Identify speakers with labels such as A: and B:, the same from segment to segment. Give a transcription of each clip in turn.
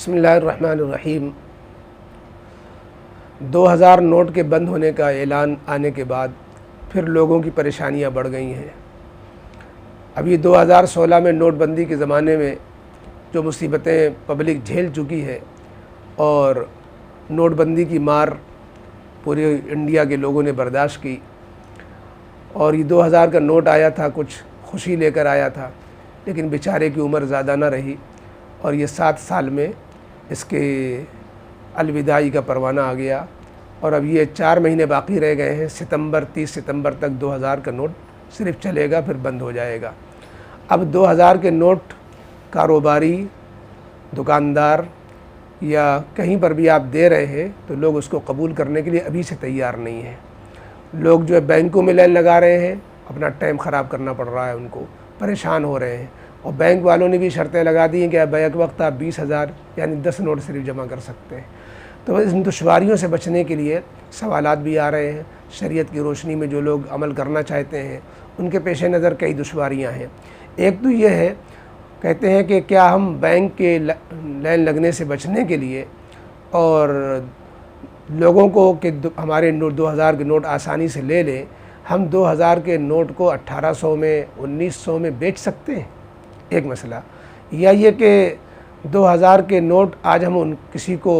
A: बिस्मिल्लाहिर्रहमानिर्रहीम। 2000 नोट के बंद होने का ऐलान आने के बाद फिर लोगों की परेशानियां बढ़ गई हैं। अभी 2016 में नोटबंदी के ज़माने में जो मुसीबतें पब्लिक झेल चुकी है और नोटबंदी की मार पूरे इंडिया के लोगों ने बर्दाश्त की, और ये 2000 का नोट आया था, कुछ खुशी लेकर आया था, लेकिन बेचारे की उम्र ज़्यादा ना रही और ये 7 साल में इसके अलविदाई का परवाना आ गया। और अब ये 4 महीने बाकी रह गए हैं। 30 सितंबर तक 2000 का नोट सिर्फ चलेगा, फिर बंद हो जाएगा। अब 2000 के नोट कारोबारी, दुकानदार या कहीं पर भी आप दे रहे हैं तो लोग उसको कबूल करने के लिए अभी से तैयार नहीं हैं। लोग जो है बैंकों में लाइन लगा रहे हैं, अपना टाइम ख़राब करना पड़ रहा है, उनको परेशान हो रहे हैं। और बैंक वालों ने भी शर्तें लगा दी हैं कि बैक वक्त आप 20,000 यानी 10 नोट सिर्फ जमा कर सकते हैं। तो इन दुश्वारियों से बचने के लिए सवालात भी आ रहे हैं। शरीयत की रोशनी में जो लोग अमल करना चाहते हैं उनके पेश नज़र कई दुश्वारियाँ हैं। एक तो ये है, कहते हैं कि क्या हम बैंक के लाइन लगने से बचने के लिए और लोगों को कि हमारे 2000 के नोट आसानी से ले लें, हम 2000 के नोट को 1800 में 1900 में बेच सकते हैं, एक मसला। या ये कि 2000 के नोट आज हम किसी को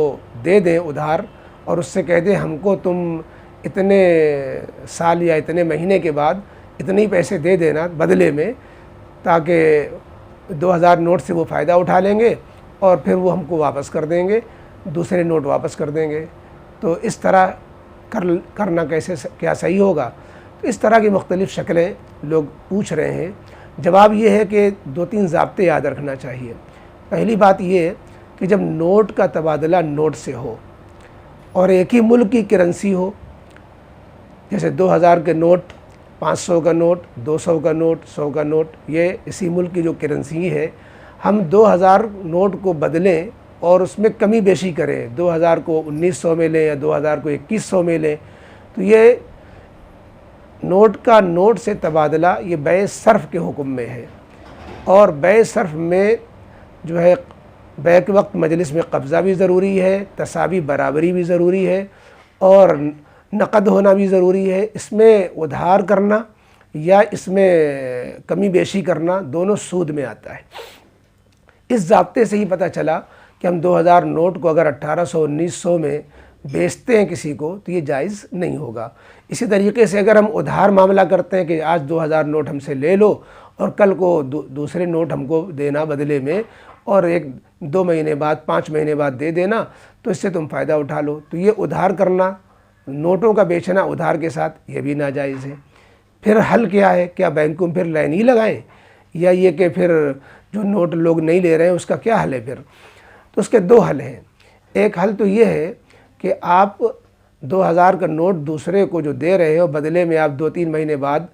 A: दे दें उधार और उससे कह दें हमको तुम इतने साल या इतने महीने के बाद इतने ही पैसे दे देना बदले में, ताकि 2000 नोट से वो फ़ायदा उठा लेंगे और फिर वो हमको वापस कर देंगे, दूसरे नोट वापस कर देंगे। तो इस तरह करना क्या सही होगा? तो इस तरह की मुख्तलिफ़ शक्लें लोग पूछ रहे हैं। जवाब ये है कि 2-3 ज़ाब्ते याद रखना चाहिए। पहली बात ये कि जब नोट का तबादला नोट से हो और एक ही मुल्क की करेंसी हो, जैसे 2000 के नोट, 500 का नोट, 200 का नोट, 100 का नोट, ये इसी मुल्क की जो करेंसी है, हम 2000 नोट को बदलें और उसमें कमी बेशी करें, 2000 को 1900 में लें या 2000 को 2100 में लें, तो ये नोट का नोट से तबादला ये बै सर्फ़ के हुक्म में है। और बै सर्फ़ में जो है बैक वक्त मजलिस में कब्ज़ा भी ज़रूरी है, तसावी बराबरी भी ज़रूरी है और नक़द होना भी ज़रूरी है। इसमें उधार करना या इसमें कमी बेशी करना दोनों सूद में आता है। इस ज़ाब्ते से ही पता चला कि हम 2000 नोट को अगर 1800-1900 में बेचते हैं किसी को तो ये जायज़ नहीं होगा। इसी तरीके से अगर हम उधार मामला करते हैं कि आज 2000 नोट हमसे ले लो और कल को दूसरे नोट हमको देना बदले में और 1-2 महीने बाद 5 महीने बाद दे देना, तो इससे तुम फ़ायदा उठा लो, तो ये उधार करना, नोटों का बेचना उधार के साथ, ये भी नाजायज़ है। फिर हल क्या है? क्या बैंकों में फिर लाइन ही लगाएं या ये कि फिर जो नोट लोग नहीं ले रहे हैं उसका क्या हल है फिर? तो उसके 2 हल हैं। एक हल तो ये है कि आप 2000 का नोट दूसरे को जो दे रहे हो बदले में आप 2-3 महीने बाद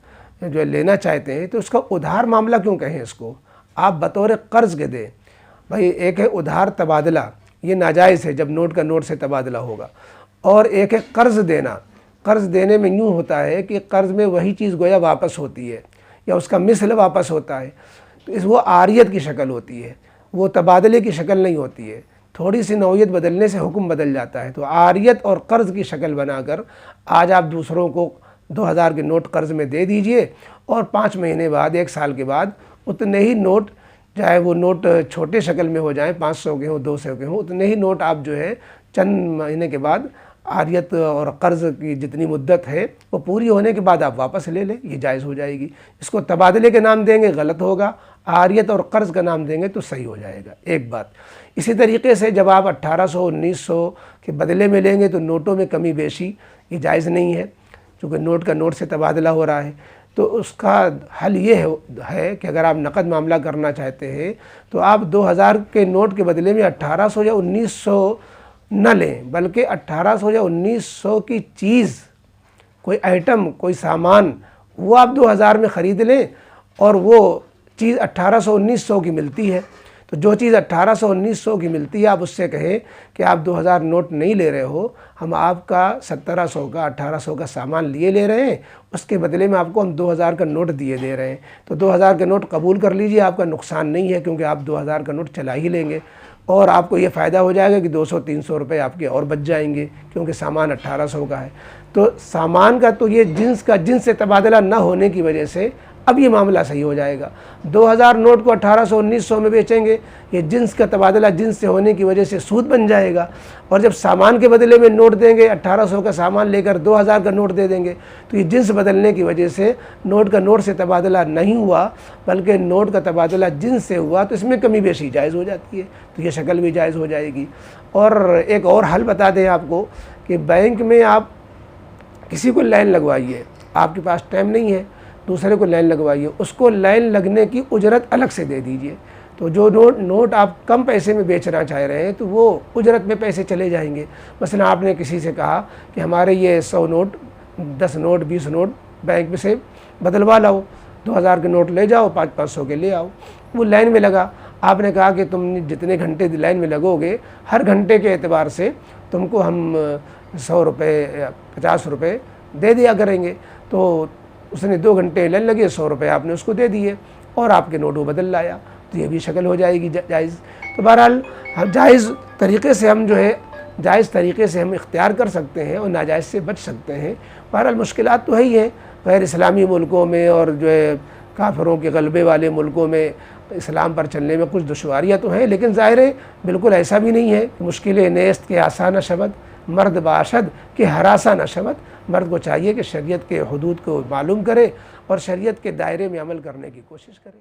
A: जो लेना चाहते हैं, तो उसका उधार मामला क्यों कहें इसको, आप बतौर कर्ज़ के दें। भाई एक है उधार तबादला, ये नाजायज़ है जब नोट का नोट से तबादला होगा, और एक है कर्ज़ देना। कर्ज़ देने में यूँ होता है कि कर्ज़ में वही चीज़ गोया वापस होती है या उसका मिसल वापस होता है, तो वो आरियत की शक्ल होती है, वो तबादले की शक्ल नहीं होती है। थोड़ी सी नौयत बदलने से हुक्म बदल जाता है। तो आरियत और कर्ज़ की शक्ल बनाकर आज आप दूसरों को 2000 के नोट कर्ज़ में दे दीजिए और 5 महीने बाद 1 साल के बाद उतने ही नोट, चाहे वो नोट छोटे शक्ल में हो जाएं, 500 के हों, 200 के हों, उतने ही नोट आप जो है चंद महीने के बाद आरियत और कर्ज़ की जितनी मुद्दत है वो पूरी होने के बाद आप वापस ले लें, ये जायज़ हो जाएगी। इसको तबादले के नाम देंगे गलत होगा, आरियत और कर्ज़ का नाम देंगे तो सही हो जाएगा। एक बात। इसी तरीके से जब आप 1800-1900 के बदले में लेंगे तो नोटों में कमी बेशी ये जायज़ नहीं है, क्योंकि नोट का नोट से तबादला हो रहा है। तो उसका हल ये है कि अगर आप नक़द मामला करना चाहते हैं तो आप 2000 के नोट के बदले में 1800 या 1900 न लें, बल्कि 1800 या 1900 की चीज़, कोई आइटम, कोई सामान, वो आप 2000 में ख़रीद लें और वो चीज़ 1800-1900 की मिलती है। तो जो चीज़ 1800-1900 की मिलती है आप उससे कहें कि आप 2000 नोट नहीं ले रहे हो, हम आपका 1700 का 1800 का सामान ले रहे हैं, उसके बदले में आपको हम 2000 का नोट दिए दे रहे हैं। तो 2000 के नोट कबूल कर लीजिए, आपका नुकसान नहीं है, क्योंकि आप 2000 का नोट चला ही लेंगे। और आपको ये फ़ायदा हो जाएगा कि 200-300 रुपये आपके और बच जाएंगे, क्योंकि सामान 1800 का है। तो सामान का तो ये जिन्स का जिन्स से तबादला न होने की वजह से अब ये मामला सही हो जाएगा। 2000 नोट को 1800-1900 में बेचेंगे, ये जिन्स का तबादला जिन्स से होने की वजह से सूद बन जाएगा। और जब सामान के बदले में नोट देंगे, 1800 का सामान लेकर 2000 का नोट दे देंगे, तो ये जिन्स बदलने की वजह से नोट का नोट से तबादला नहीं हुआ, बल्कि नोट का तबादला जिन्स से हुआ, तो इसमें कमी बेशी जायज़ हो जाती है, तो ये शक्ल भी जायज़ हो जाएगी। और एक और हल बता दें आपको कि बैंक में आप किसी को लाइन लगवाइए, आपके पास टाइम नहीं है, दूसरे को लाइन लगवाइए, उसको लाइन लगने की उजरत अलग से दे दीजिए। तो जो नोट आप कम पैसे में बेचना चाह रहे हैं, तो वो उजरत में पैसे चले जाएंगे। मसलन आपने किसी से कहा कि हमारे ये 100 नोट, 10 नोट, 20 नोट बैंक में से बदलवा लाओ, 2000 के नोट ले जाओ, 500 के ले आओ। वो लाइन में लगा, आपने कहा कि तुम जितने घंटे लाइन में लगोगे, हर घंटे के एतबार से तुमको हम 100 रुपये, 50 रुपये दे दिया करेंगे। तो उसने 2 घंटे लाइन लगे, 100 रुपये आपने उसको दे दिए और आपके नोट वो बदल लाया, तो ये भी शक्ल हो जाएगी जायज़। तो बहरहाल हम जायज़ तरीक़े से हम जो है जायज़ तरीक़े से हम इख्तियार कर सकते हैं और नाजायज़ से बच सकते हैं। बहरहाल मुश्किलात तो है ही है, गैर इस्लामी मुल्कों में और जो है काफिरों के गलबे वाले मुल्कों में इस्लाम पर चलने में कुछ दुश्वारियाँ तो हैं, लेकिन ज़ाहिर है बिल्कुल ऐसा भी नहीं है कि मुश्किलें नेस्त के आसान शबद, मर्द बाशद के हरासा न शबद। मर्द को चाहिए कि शरीयत के हुदूद को मालूम करे और शरीयत के दायरे में अमल करने की कोशिश करे।